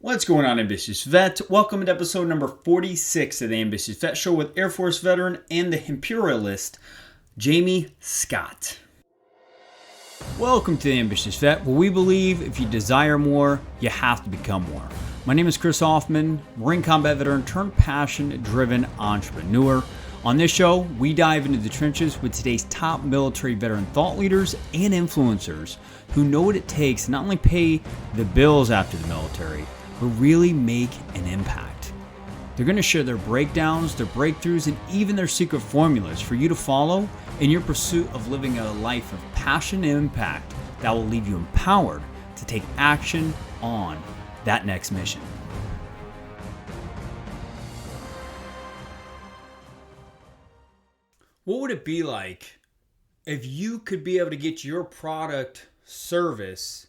What's going on, Ambitious Vet? Welcome to episode number 46 of the Ambitious Vet Show with Air Force veteran and the Imperialist, Jaime Scott. Welcome to the Ambitious Vet, where we believe if you desire more, you have to become more. My name is Chris Hoffman, Marine Combat veteran turned passion-driven entrepreneur. On this show, we dive into the trenches with today's top military veteran thought leaders and influencers who know what it takes to not only pay the bills after the military, but really make an impact. They're going to share their breakdowns, their breakthroughs, and even their secret formulas for you to follow in your pursuit of living a life of passion and impact that will leave you empowered to take action on that next mission. What would it be like if you could be able to get your product service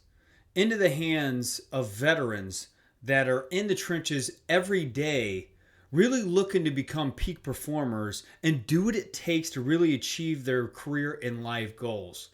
into the hands of veterans that are in the trenches every day, really looking to become peak performers and do what it takes to really achieve their career and life goals?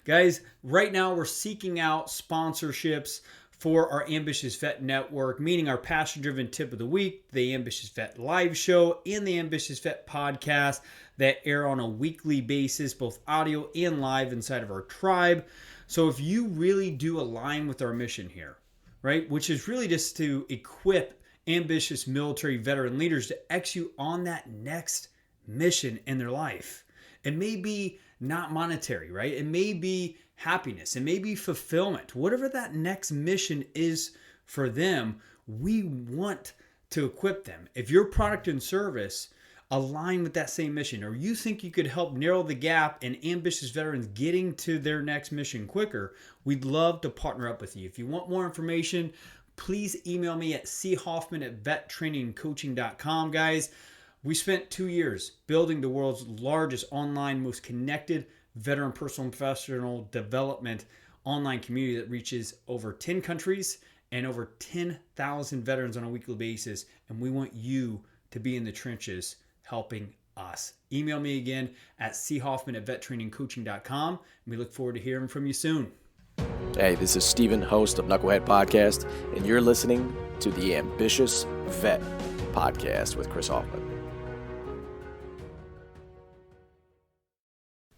Guys, right now we're seeking out sponsorships for our Ambitious Vet Network, meaning our passion-driven tip of the week, the Ambitious Vet Live Show, and the Ambitious Vet Podcast that air on a weekly basis, both audio and live inside of our tribe. So if you really do align with our mission here, right, which is really just to equip ambitious military veteran leaders to execute on that next mission in their life. It may be not monetary, right? It may be happiness. It may be fulfillment. Whatever that next mission is for them, we want to equip them. If your product and service align with that same mission, or you think you could help narrow the gap in ambitious veterans getting to their next mission quicker, we'd love to partner up with you. If you want more information, please email me at choffman@vettrainingcoaching.com. Guys, we spent 2 years building the world's largest online, most connected veteran personal and professional development online community that reaches over 10 countries and over 10,000 veterans on a weekly basis. And we want you to be in the trenches helping us. Email me again at choffman@vettrainingcoaching.com. We look forward to hearing from you soon. Hey, this is Steven, host of Knucklehead Podcast, and you're listening to the Ambitious Vet Podcast with Chris Hoffman.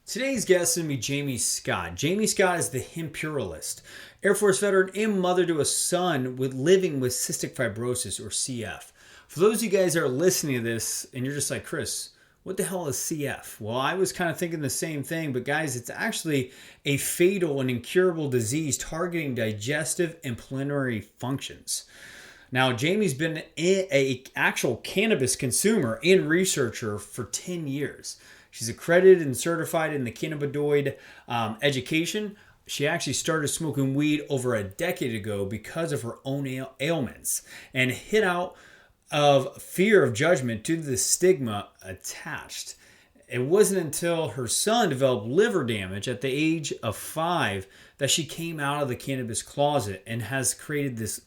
Today's guest is going to be Jaime Scott. Jaime Scott is the Imperialist, Air Force veteran and mother to a son living with cystic fibrosis, or CF. For those of you guys that are listening to this and you're just like, Chris, what the hell is CF? Well, I was kind of thinking the same thing, but guys, it's actually a fatal and incurable disease targeting digestive and pulmonary functions. Now, Jaime's been an actual cannabis consumer and researcher for 10 years. She's accredited and certified in the cannabinoid education. She actually started smoking weed over a decade ago because of her own ailments and hit out of fear of judgment due to the stigma attached. It wasn't until her son developed liver damage at the age of 5 that she came out of the cannabis closet and has created this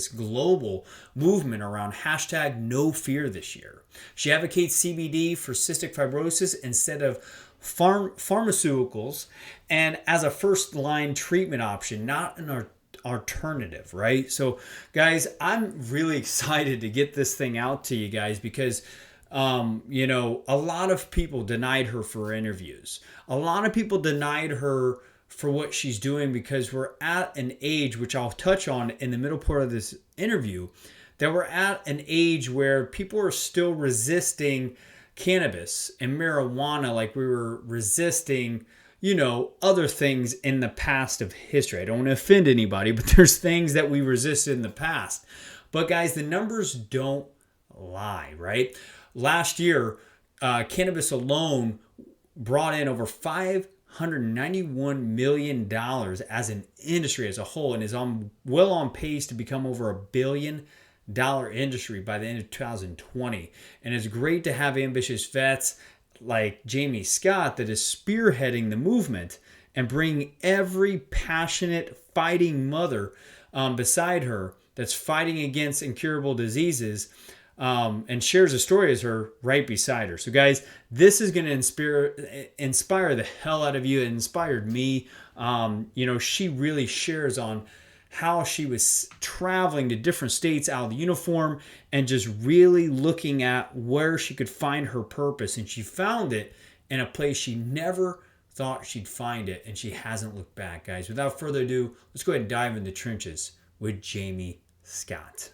global movement around hashtag no fear this year. She advocates CBD for cystic fibrosis instead of pharmaceuticals and as a first line treatment option, not an alternative, right? So guys, I'm really excited to get this thing out to you guys because a lot of people denied her for interviews. A lot of people denied her for what she's doing because we're at an age, which I'll touch on in the middle part of this interview, that we're at an age where people are still resisting cannabis and marijuana like we were resisting other things in the past of history. I don't want to offend anybody, but there's things that we resisted in the past. But guys, the numbers don't lie, right? Last year, cannabis alone brought in over $591 million as an industry as a whole and is well on pace to become over $1 billion industry by the end of 2020. And it's great to have ambitious vets like Jaime Scott that is spearheading the movement and bringing every passionate fighting mother beside her that's fighting against incurable diseases and shares a story as her right beside her. So guys, this is going to inspire the hell out of you. It inspired me. She really shares on how she was traveling to different states out of the uniform and just really looking at where she could find her purpose. And she found it in a place she never thought she'd find it, and she hasn't looked back, guys. Without further ado, let's go ahead and dive in the trenches with Jaime Scott.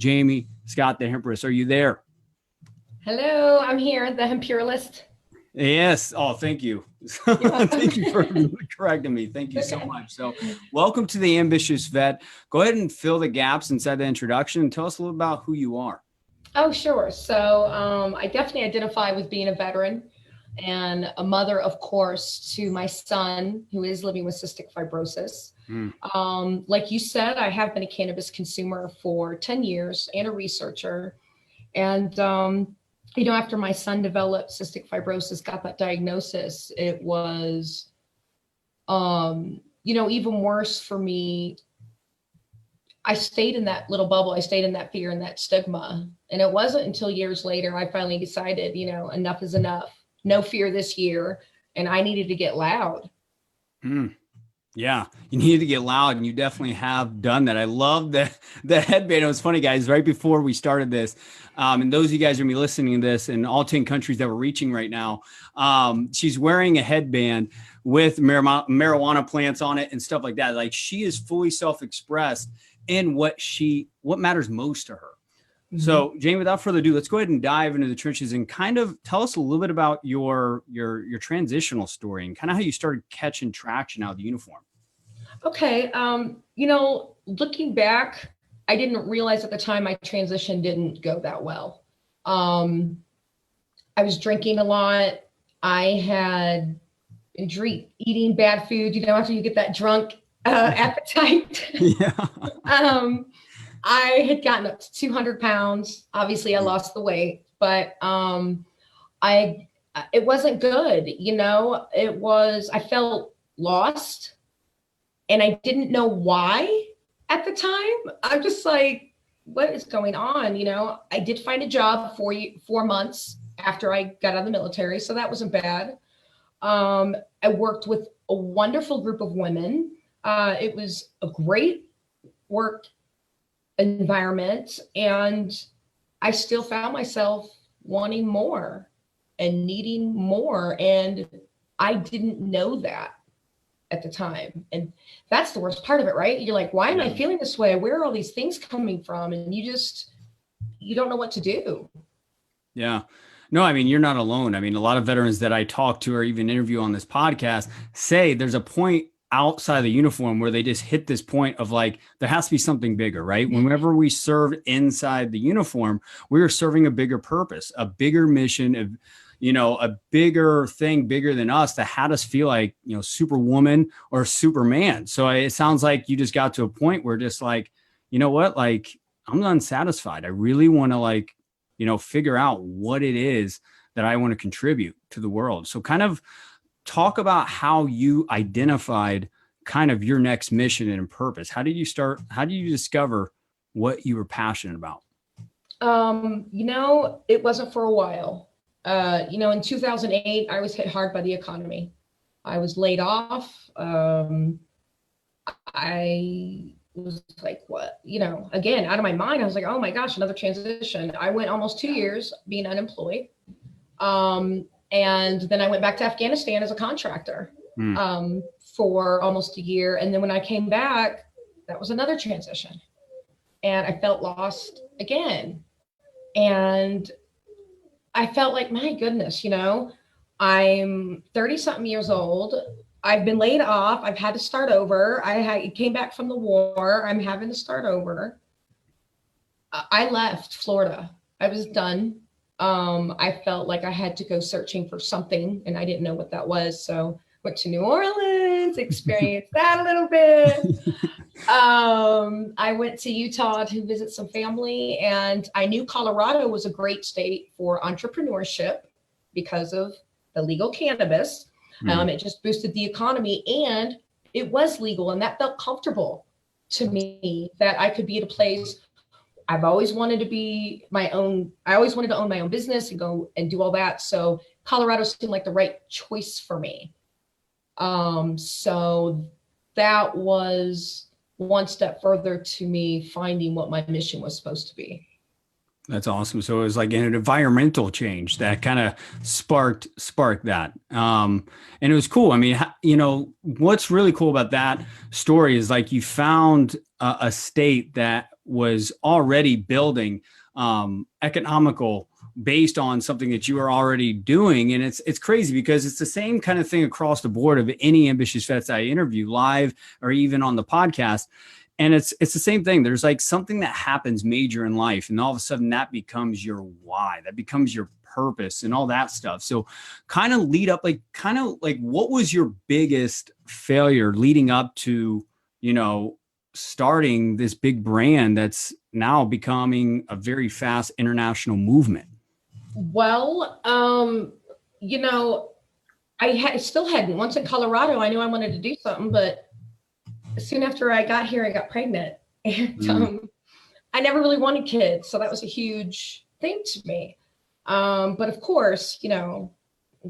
Jaime Scott, the Hempress, are you there? Hello, I'm here, the Imperialist. Yes. Oh, thank you. Thank you for correcting me. Thank you so much. So welcome to the Ambitious Vet. Go ahead and fill the gaps inside the introduction and tell us a little about who you are. Oh, sure. So I definitely identify with being a veteran and a mother, of course, to my son who is living with cystic fibrosis. Like you said, I have been a cannabis consumer for 10 years and a researcher. And after my son developed cystic fibrosis, got that diagnosis, it was, even worse for me. I stayed in that little bubble. I stayed in that fear and that stigma. And it wasn't until years later, I finally decided, enough is enough. No fear this year. And I needed to get loud. Yeah, you needed to get loud, and you definitely have done that. I love the headband. It was funny, guys, right before we started this, and those of you guys are going to be listening to this in all 10 countries that we're reaching right now, she's wearing a headband with marijuana plants on it and stuff like that. Like, she is fully self-expressed in what matters most to her. Mm-hmm. So, Jaime, without further ado, let's go ahead and dive into the trenches and kind of tell us a little bit about your transitional story and kind of how you started catching traction out of the uniform. Okay. Looking back, I didn't realize at the time my transition didn't go that well. I was drinking a lot. I had been eating bad food, after you get that drunk appetite. Yeah. I had gotten up to 200 pounds. Obviously I lost the weight, but it wasn't good. I felt lost. And I didn't know why at the time. I'm just like, what is going on? I did find a job 4 months after I got out of the military. So that wasn't bad. I worked with a wonderful group of women. It was a great work environment. And I still found myself wanting more and needing more. And I didn't know that at the time. And that's the worst part of it, right? You're like, why am I feeling this way? Where are all these things coming from? And you don't know what to do. Yeah. No, I mean, you're not alone. I mean, a lot of veterans that I talk to or even interview on this podcast say there's a point outside of the uniform where they just hit this point of like, there has to be something bigger, right? Whenever we served inside the uniform, we were serving a bigger purpose, a bigger mission of, a bigger thing, bigger than us, that had us feel like, Superwoman or Superman. So it sounds like you just got to a point where just like, you know what, like, I'm unsatisfied. I really want to figure out what it is that I want to contribute to the world. So kind of talk about how you identified kind of your next mission and purpose. How did you discover what you were passionate about? It wasn't for a while. In 2008, I was hit hard by the economy. I was laid off. I was like, what, again, out of my mind, I was like, oh my gosh, another transition. I went almost 2 years being unemployed. And then I went back to Afghanistan as a contractor, for almost a year. And then when I came back, that was another transition. And I felt lost again. And I felt like, my goodness, I'm 30 something years old. I've been laid off. I've had to start over. I came back from the war. I'm having to start over. I left Florida. I was done. I felt like I had to go searching for something, and I didn't know what that was. So went to New Orleans, experienced that a little bit. I went to Utah to visit some family, and I knew Colorado was a great state for entrepreneurship because of the legal cannabis. It just boosted the economy, and it was legal, and that felt comfortable to me, that I could be at a place. I've always wanted to be my own. I always wanted to own my own business and go and do all that. So Colorado seemed like the right choice for me. So that was one step further to me finding what my mission was supposed to be. That's awesome. So it was like an environmental change that kind of sparked that. And it was cool. I mean, what's really cool about that story is like you found a state that was already building economical based on something that you were already doing. And it's crazy because it's the same kind of thing across the board of any ambitious vets I interview live or even on the podcast. And it's the same thing. There's like something that happens major in life, and all of a sudden that becomes your why, that becomes your purpose and all that stuff. So kind of what was your biggest failure leading up to, starting this big brand that's now becoming a very fast international movement? Well, I still hadn't. Once in Colorado, I knew I wanted to do something, but soon after I got here, I got pregnant, and I never really wanted kids. So that was a huge thing to me. But of course, I'm going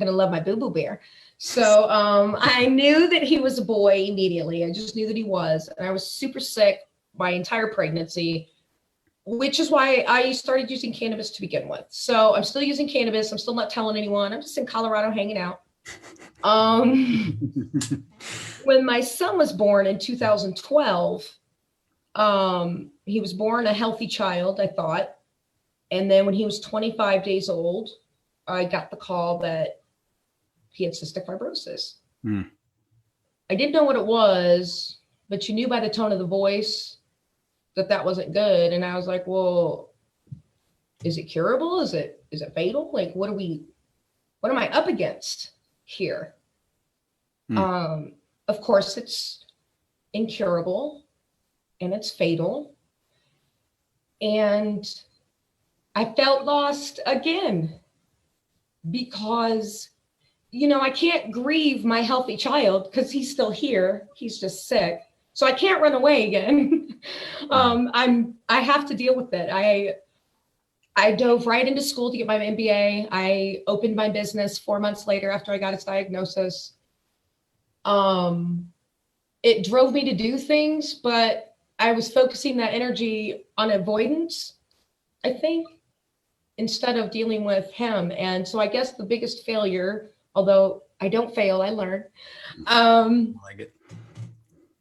to love my boo-boo bear. So I knew that he was a boy immediately. I just knew that he was. And I was super sick my entire pregnancy, which is why I started using cannabis to begin with. So I'm still using cannabis. I'm still not telling anyone. I'm just in Colorado hanging out. When my son was born in 2012, he was born a healthy child, I thought. And then when he was 25 days old, I got the call that he had cystic fibrosis. I didn't know what it was, but you knew by the tone of the voice that wasn't good. And I was like, well, is it curable? Is it fatal? Like, what am I up against here? Of course, it's incurable and it's fatal. And I felt lost again because, I can't grieve my healthy child because he's still here. He's just sick. So I can't run away again. I have to deal with it. I dove right into school to get my MBA. I opened my business 4 months later after I got its diagnosis. It drove me to do things, but I was focusing that energy on avoidance, I think, instead of dealing with him. And so I guess the biggest failure, although I don't fail, I learn. I like it.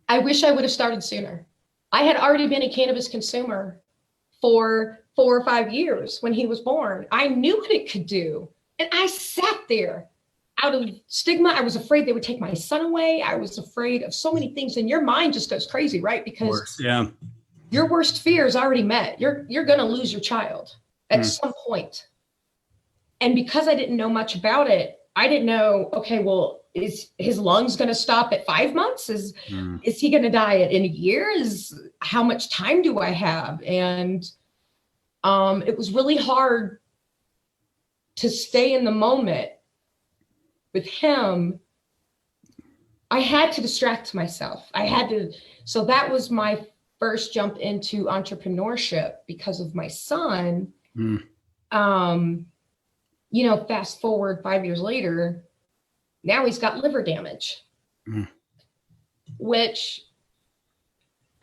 I wish I would have started sooner. I had already been a cannabis consumer for 4 or 5 years when he was born. I knew what it could do. And I sat there out of stigma. I was afraid they would take my son away. I was afraid of so many things. And your mind just goes crazy, right? Because your worst fear is already met. You're going to lose your child at some point. And because I didn't know much about it, I didn't know, okay, well, is his lungs going to stop at 5 months? Is he going to die in a year? How much time do I have? And it was really hard to stay in the moment with him. I had to distract myself. So that was my first jump into entrepreneurship because of my son. Fast forward 5 years later, now he's got liver damage, which,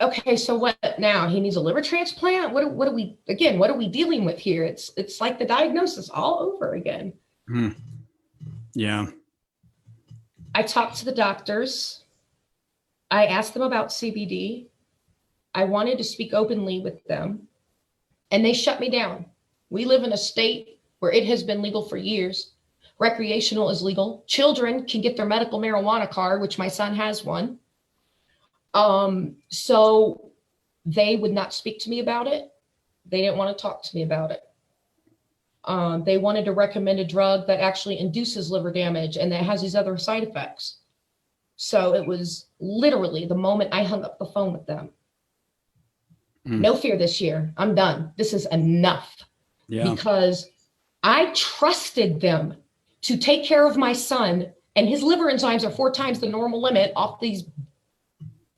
okay, so what now? He needs a liver transplant? What are we dealing with here? It's like the diagnosis all over again. Yeah. I talked to the doctors. I asked them about CBD. I wanted to speak openly with them, and they shut me down. We live in a state where it has been legal for years. Recreational is legal. Children can get their medical marijuana card, which my son has one. So they would not speak to me about it. They didn't want to talk to me about it. They wanted to recommend a drug that actually induces liver damage and that has these other side effects. So it was literally the moment I hung up the phone with them. No fear this year. I'm done. This is enough. Because I trusted them to take care of my son, and his liver enzymes are 4 times the normal limit off these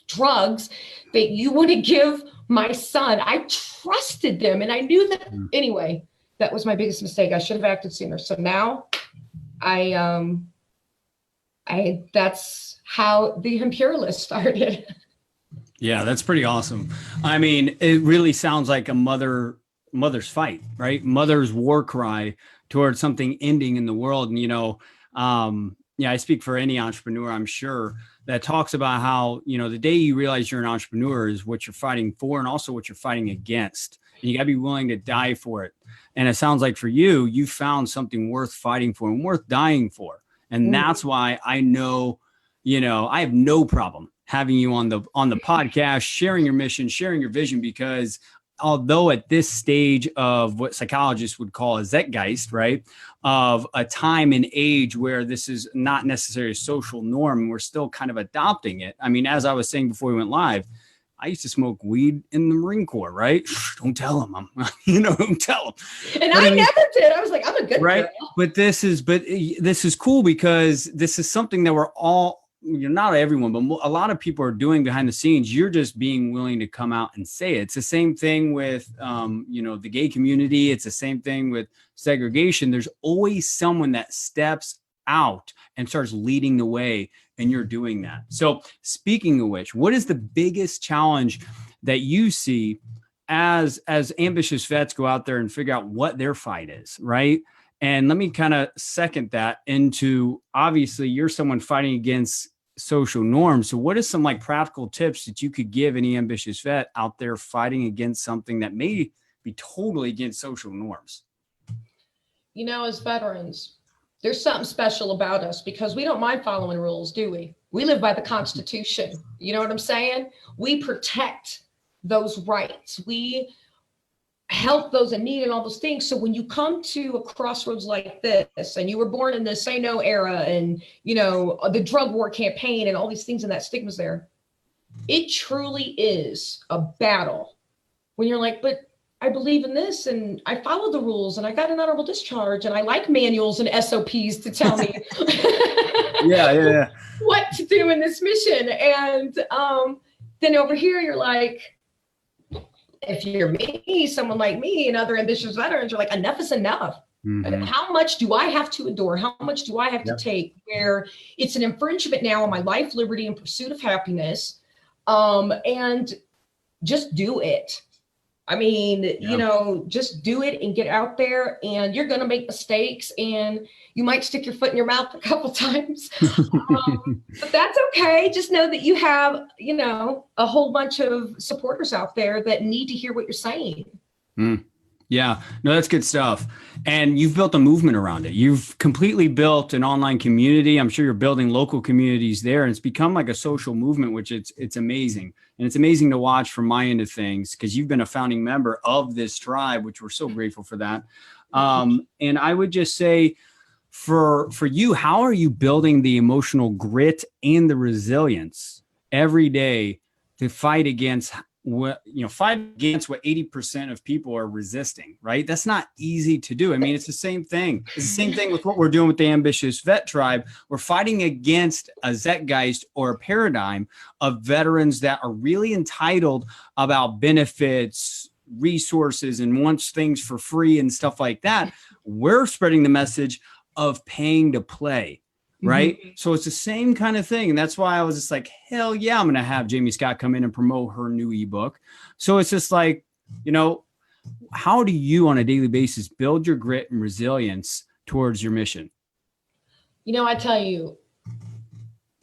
drugs that you want to give my son. I trusted them, and I knew that anyway. That was my biggest mistake. I should have acted sooner. So now that's how the Imperialist started. Yeah, that's pretty awesome. I mean, it really sounds like a mother's fight, right? Mother's war cry towards something ending in the world. And, yeah, I speak for any entrepreneur, I'm sure, that talks about how, the day you realize you're an entrepreneur is what you're fighting for and also what you're fighting against. And you got to be willing to die for it. And it sounds like for you, you found something worth fighting for and worth dying for. And that's why I know, I have no problem having you on the podcast, sharing your mission, sharing your vision, because although at this stage of what psychologists would call a zeitgeist, right, of a time and age where this is not necessarily a social norm, we're still kind of adopting it. I mean, as I was saying before we went live, I used to smoke weed in the Marine Corps, right? Don't tell them. Don't tell them. And I never did. I was like, I'm a good girl. But this is cool because this is something that we're all, not everyone, but a lot of people are doing behind the scenes. You're just being willing to come out and say it. It's the same thing with, the gay community. It's the same thing with segregation. There's always someone that steps out and starts leading the way, and you're doing that. So speaking of which, what is the biggest challenge that you see as ambitious vets go out there and figure out what their fight is, right? And let me kind of second that into, obviously, you're someone fighting against social norms. So what is some practical tips that you could give any ambitious vet out there fighting against something that may be totally against social norms? As veterans, there's something special about us because we don't mind following rules, do we? We live by the Constitution. You know what I'm saying? We protect those rights. We help those in need and all those things. So when you come to a crossroads like this, and you were born in the Say No era, and the drug war campaign and all these things, and that stigma's there, it truly is a battle when you're like, but I believe in this and I follow the rules and I got an honorable discharge and I like manuals and SOPs to tell me yeah. what to do in this mission. And then over here, you're like, if you're me, someone like me and other ambitious veterans are like, enough is enough. Mm-hmm. How much do I have to endure? How much do I have to take where it's an infringement now on my life, liberty, and pursuit of happiness? And just do it. I mean, just do it and get out there, and you're going to make mistakes and you might stick your foot in your mouth a couple times. But that's okay. Just know that you have, a whole bunch of supporters out there that need to hear what you're saying. Yeah, no, that's good stuff. And you've built a movement around it. You've completely built an online community. I'm sure you're building local communities there, and it's become like a social movement, which it's amazing. And it's amazing to watch from my end of things because you've been a founding member of this tribe, which we're so grateful for that. And I would just say for you, how are you building the emotional grit and the resilience every day to fight against what 80% of people are resisting, right? That's not easy to do. I mean, it's the same thing. It's the same thing with what we're doing with the Ambitious Vet Tribe. We're fighting against a zeitgeist or a paradigm of veterans that are really entitled about benefits, resources, and wants things for free and stuff like that. We're spreading the message of paying to play. Right. Mm-hmm. So it's the same kind of thing. And that's why I was just like, hell yeah, I'm going to have Jamie Scott come in and promote her new ebook. So it's just like, how do you on a daily basis build your grit and resilience towards your mission? I tell you,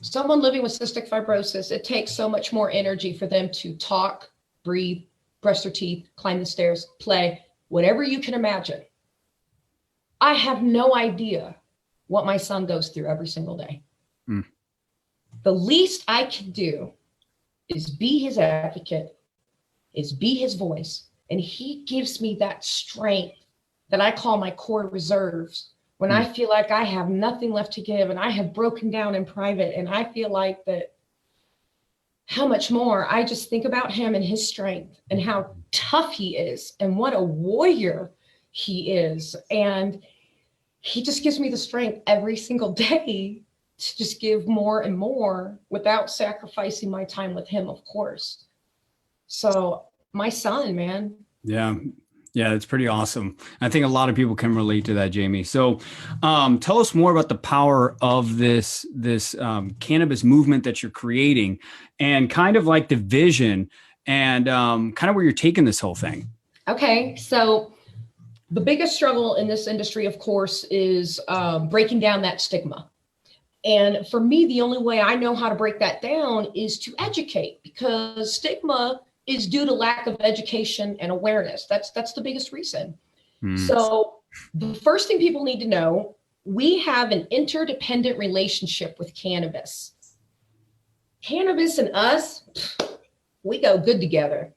someone living with cystic fibrosis, it takes so much more energy for them to talk, breathe, brush their teeth, climb the stairs, play, whatever you can imagine. I have no idea what my son goes through every single day. The least I can do is be his advocate, is be his voice. And he gives me that strength that I call my core reserves. When I feel like I have nothing left to give and I have broken down in private and I feel like that, how much more I just think about him and his strength and how tough he is and what a warrior he is. And he just gives me the strength every single day to just give more and more without sacrificing my time with him, of course. So my son, man. Yeah. Yeah, it's pretty awesome. I think a lot of people can relate to that, Jamie. So, tell us more about the power of this cannabis movement that you're creating, and kind of like the vision, and kind of where you're taking this whole thing. Okay, so the biggest struggle in this industry, of course, is breaking down that stigma. And for me, the only way I know how to break that down is to educate, because stigma is due to lack of education and awareness. That's the biggest reason. So the first thing people need to know, we have an interdependent relationship with cannabis. Cannabis and us, we go good together.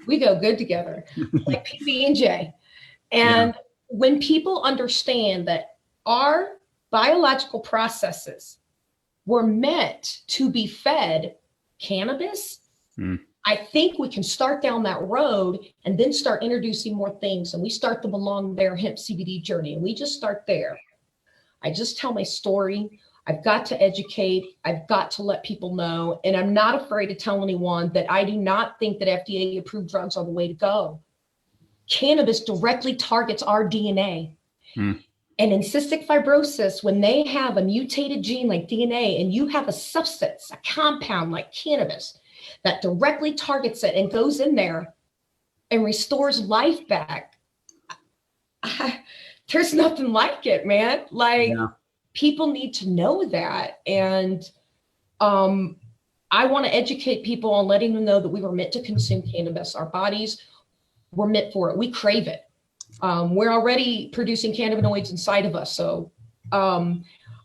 We go good together, like PB&J. And when people understand that our biological processes were meant to be fed cannabis, I think we can start down that road and then start introducing more things. And we start the Belong There hemp CBD journey. And we just start there. I just tell my story. I've got to educate. I've got to let people know. And I'm not afraid to tell anyone that I do not think that FDA approved drugs are the way to go. Cannabis directly targets our DNA. And in cystic fibrosis, when they have a mutated gene like DNA and you have a substance, a compound like cannabis that directly targets it and goes in there and restores life back, there's nothing like it, man. Like, people need to know that. And I want to educate people on letting them know that we were meant to consume cannabis. Our bodies were meant for it. We crave it. We're already producing cannabinoids inside of us. So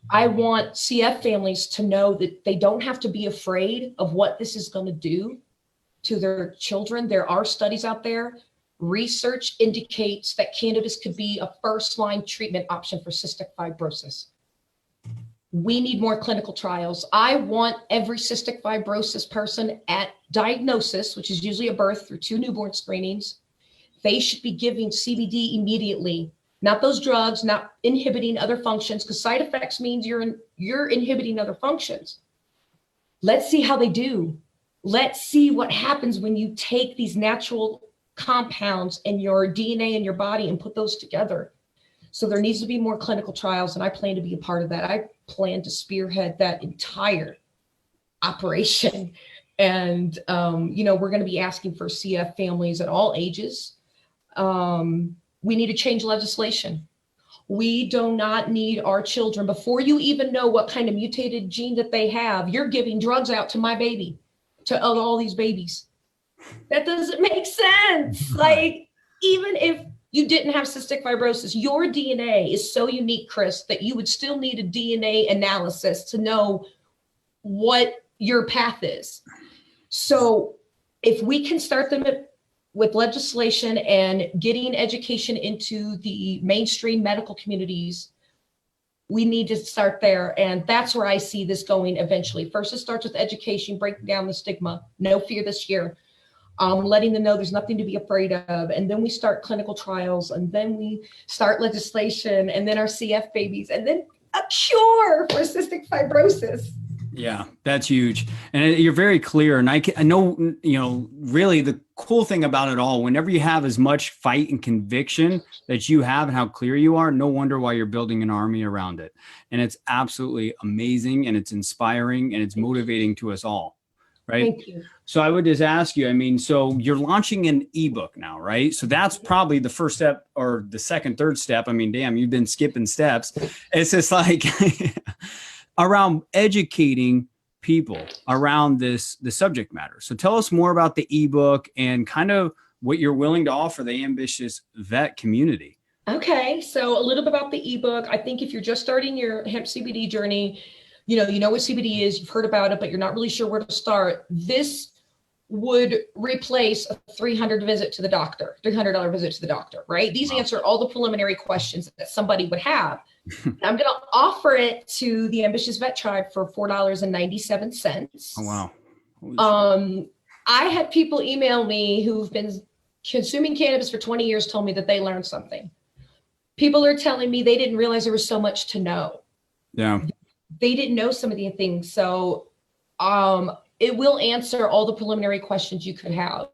I want CF families to know that they don't have to be afraid of what this is going to do to their children. There are studies out there. Research indicates that cannabis could be a first-line treatment option for cystic fibrosis. We need more clinical trials. I want every cystic fibrosis person at diagnosis, which is usually a birth through 2 newborn screenings, they should be giving CBD immediately, not those drugs, not inhibiting other functions, because side effects means you're inhibiting other functions. Let's see how they do. Let's see what happens when you take these natural compounds in your DNA in your body and put those together. So there needs to be more clinical trials, and I plan to be a part of that. I plan to spearhead that entire operation. And, we're going to be asking for CF families at all ages. We need to change legislation. We do not need our children, before you even know what kind of mutated gene that they have, you're giving drugs out to my baby, to all these babies. That doesn't make sense. Like, even if you didn't have cystic fibrosis, your DNA is so unique, Chris, that you would still need a DNA analysis to know what your path is. So if we can start them with legislation and getting education into the mainstream medical communities, we need to start there. And that's where I see this going eventually. First, it starts with education, breaking down the stigma, no fear this year, letting them know there's nothing to be afraid of. And then we start clinical trials, and then we start legislation, and then our CF babies, and then a cure for cystic fibrosis. Yeah, that's huge. And you're very clear. And I know, really the cool thing about it all, whenever you have as much fight and conviction that you have and how clear you are, no wonder why you're building an army around it. And it's absolutely amazing, and it's inspiring, and it's motivating to us all. Right. Thank you. So I would just ask you, so you're launching an ebook now, right? So that's probably the first step, or the second, third step. Damn, you've been skipping steps. It's just like around educating people around the subject matter. So tell us more about the ebook and kind of what you're willing to offer the ambitious vet community. Okay. So a little bit about the ebook. I think if you're just starting your hemp CBD journey, you know what CBD is, you've heard about it, but you're not really sure where to start. This would replace a $300 visit to the doctor, $300 visit to the doctor, right? These answer all the preliminary questions that somebody would have. I'm going to offer it to the Ambitious Vet Tribe for $4.97. Oh, wow. I had people email me who've been consuming cannabis for 20 years, told me that they learned something. People are telling me they didn't realize there was so much to know. Yeah. They didn't know some of the things. So it will answer all the preliminary questions you could have.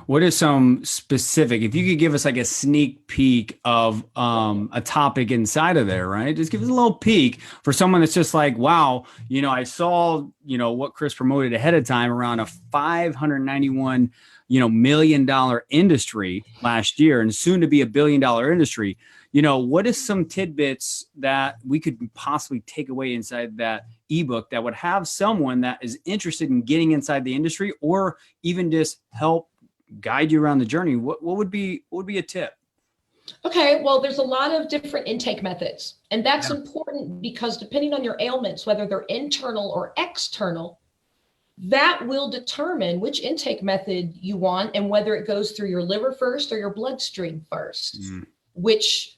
what is some specific, if you could give us like a sneak peek of a topic inside of there, right? Just give us a little peek for someone that's just like, wow, I saw, what Chris promoted ahead of time around a $591 million industry last year and soon to be $1 billion industry. What is some tidbits that we could possibly take away inside that ebook that would have someone that is interested in getting inside the industry or even just help guide you around the journey? What would be a tip? Okay, well, there's a lot of different intake methods, and that's important because depending on your ailments, whether they're internal or external, that will determine which intake method you want and whether it goes through your liver first or your bloodstream first, which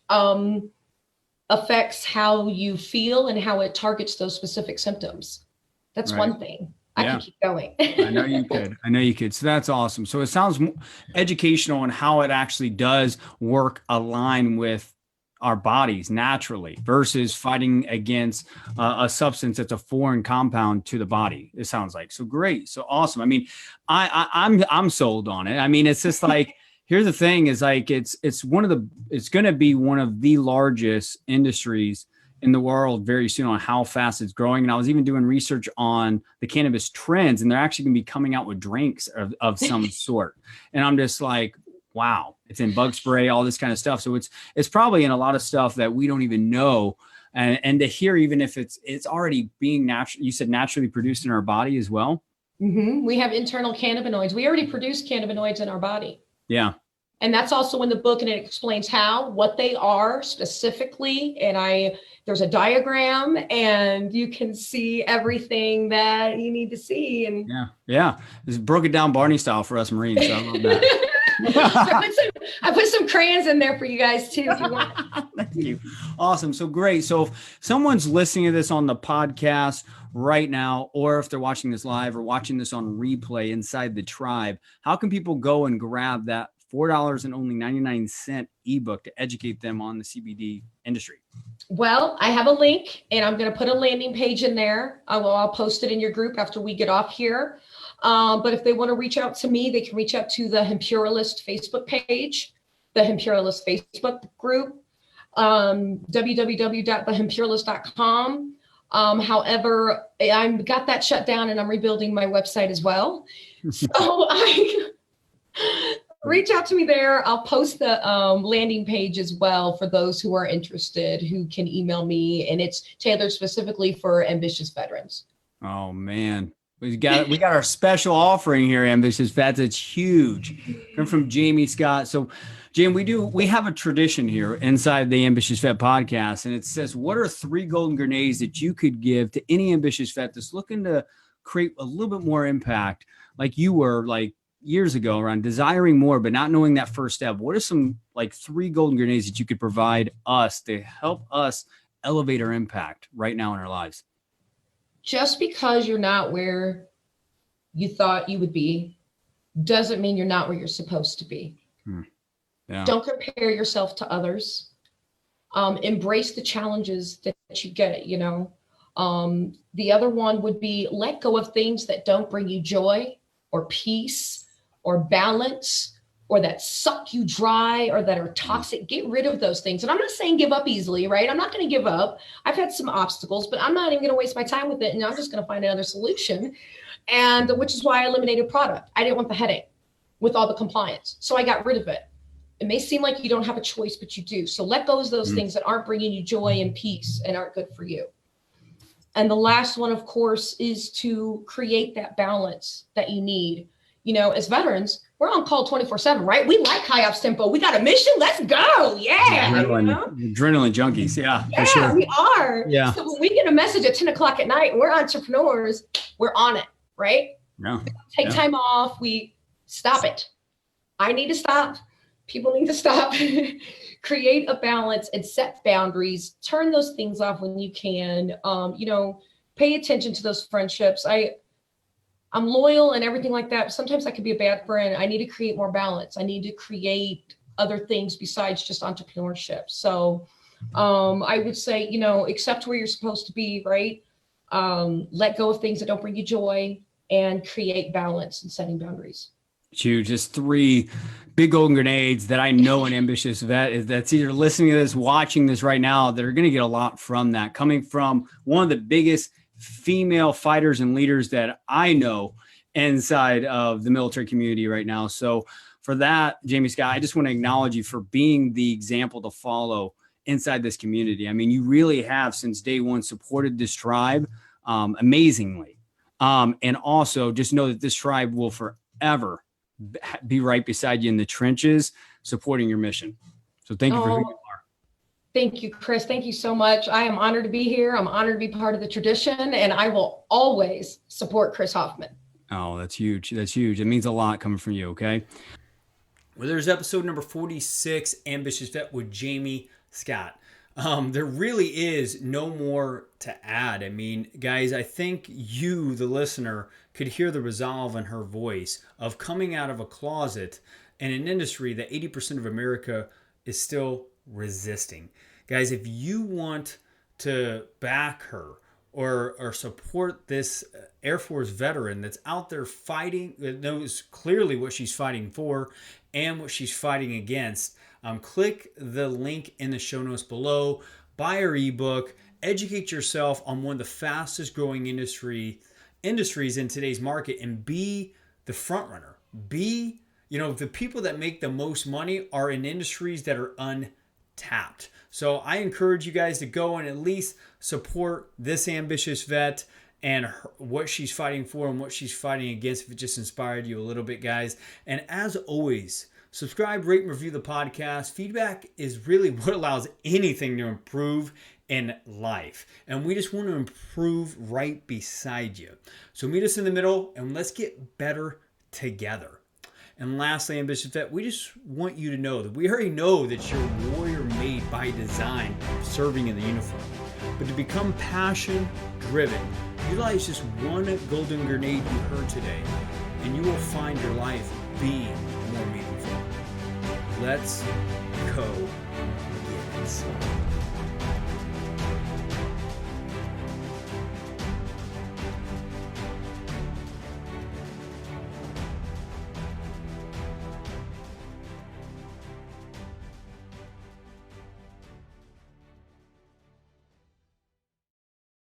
affects how you feel and how it targets those specific symptoms. That's one thing. I can keep going. I know you could. So that's awesome. So it sounds educational on how it actually does work align with our bodies naturally versus fighting against a substance that's a foreign compound to the body. It sounds like. So great. So awesome. I mean, I'm sold on it. I mean, it's just like, here's the thing is like, it's going to be one of the largest industries in the world very soon on how fast it's growing. And I was even doing research on the cannabis trends, and they're actually going to be coming out with drinks of some sort. And I'm just like, wow, it's in bug spray, all this kind of stuff. So it's probably in a lot of stuff that we don't even know. And to hear, even if it's already being you said naturally produced in our body as well. Mm-hmm. We have internal cannabinoids. We already produce cannabinoids in our body. Yeah. And that's also in the book, and it explains what they are specifically. And there's a diagram, and you can see everything that you need to see. And yeah, just broke it down Barney style for us Marines. So I love that. I put some crayons in there for you guys too, if you want. Thank you. Awesome. So great. So if someone's listening to this on the podcast right now, or if they're watching this live or watching this on replay inside the tribe, how can people go and grab that $4 and only 99-cent ebook to educate them on the CBD industry? Well, I have a link, and I'm going to put a landing page in there. I'll post it in your group after we get off here. But if they want to reach out to me, they can reach out to the Imperialist Facebook page, the Imperialist Facebook group, www.theimperialist.com. However, I've got that shut down, and I'm rebuilding my website as well. So reach out to me there. I'll post the landing page as well for those who are interested, who can email me, and it's tailored specifically for ambitious veterans. Oh man, we got our special offering here, ambitious vets. It's huge. Come from Jaime Scott. So, Jaime, we have a tradition here inside the Ambitious Vet podcast, and it says, what are 3 golden grenades that you could give to any ambitious vet that's looking to create a little bit more impact, like you were like years ago, around desiring more but not knowing that first step? What are some like 3 golden grenades that you could provide us to help us elevate our impact right now in our lives? Just because you're not where you thought you would be doesn't mean you're not where you're supposed to be. Yeah. Don't compare yourself to others. Embrace the challenges that you get, The other one would be let go of things that don't bring you joy or peace or balance, or that suck you dry, or that are toxic. Get rid of those things. And I'm not saying give up easily, right? I'm not going to give up. I've had some obstacles, but I'm not even going to waste my time with it. And I'm just going to find another solution. And which is why I eliminated product. I didn't want the headache with all the compliance. So I got rid of it. It may seem like you don't have a choice, but you do. So let go of those things that aren't bringing you joy and peace and aren't good for you. And the last one, of course, is to create that balance that you need. As veterans, we're on call 24/7, right? We like high ops tempo. We got a mission. Let's go. Yeah. Adrenaline junkies. Yeah, for sure. We are. Yeah. So when we get a message at 10 o'clock at night, and we're entrepreneurs, we're on it, right? Yeah. Take time off. We stop it. I need to stop. People need to stop. Create a balance and set boundaries. Turn those things off when you can. Pay attention to those friendships. I'm loyal and everything like that. But sometimes I could be a bad friend. I need to create more balance. I need to create other things besides just entrepreneurship. So I would say, accept where you're supposed to be, right? Let go of things that don't bring you joy and create balance and setting boundaries. Huge. Just three big golden grenades that I know an ambitious vet is that's either listening to this, watching this right now, that are going to get a lot from that, coming from one of the biggest female fighters and leaders that I know inside of the military community right now. So for that, Jaime Scott, I just want to acknowledge you for being the example to follow inside this community. I mean, you really have since day one supported this tribe amazingly. And also just know that this tribe will forever be right beside you in the trenches, supporting your mission. So thank you for who you are. Thank you, Chris. Thank you so much. I am honored to be here. I'm honored to be part of the tradition, and I will always support Chris Hoffman. Oh, that's huge. That's huge. It means a lot coming from you. Okay. Well, there's episode number 46, Ambitious Vet with Jaime Scott. There really is no more to add. I mean, guys, I think you, the listener, could hear the resolve in her voice of coming out of a closet in an industry that 80% of America is still resisting. Guys, if you want to back her or support this Air Force veteran that's out there fighting, that knows clearly what she's fighting for and what she's fighting against, click the link in the show notes below, buy her ebook, educate yourself on one of the fastest growing industries in today's market, and be the front runner. Be, the people that make the most money are in industries that are untapped. So I encourage you guys to go and at least support this ambitious vet and what she's fighting for and what she's fighting against, if it just inspired you a little bit, guys. And as always, subscribe, rate, and review the podcast. Feedback is really what allows anything to improve in life. And we just want to improve right beside you. So meet us in the middle and let's get better together. And lastly, Ambitious Vet, we just want you to know that we already know that you're a warrior made by design, serving in the uniform. But to become passion-driven, utilize just one golden grenade you heard today, and you will find your life being more meaningful. Let's go get it.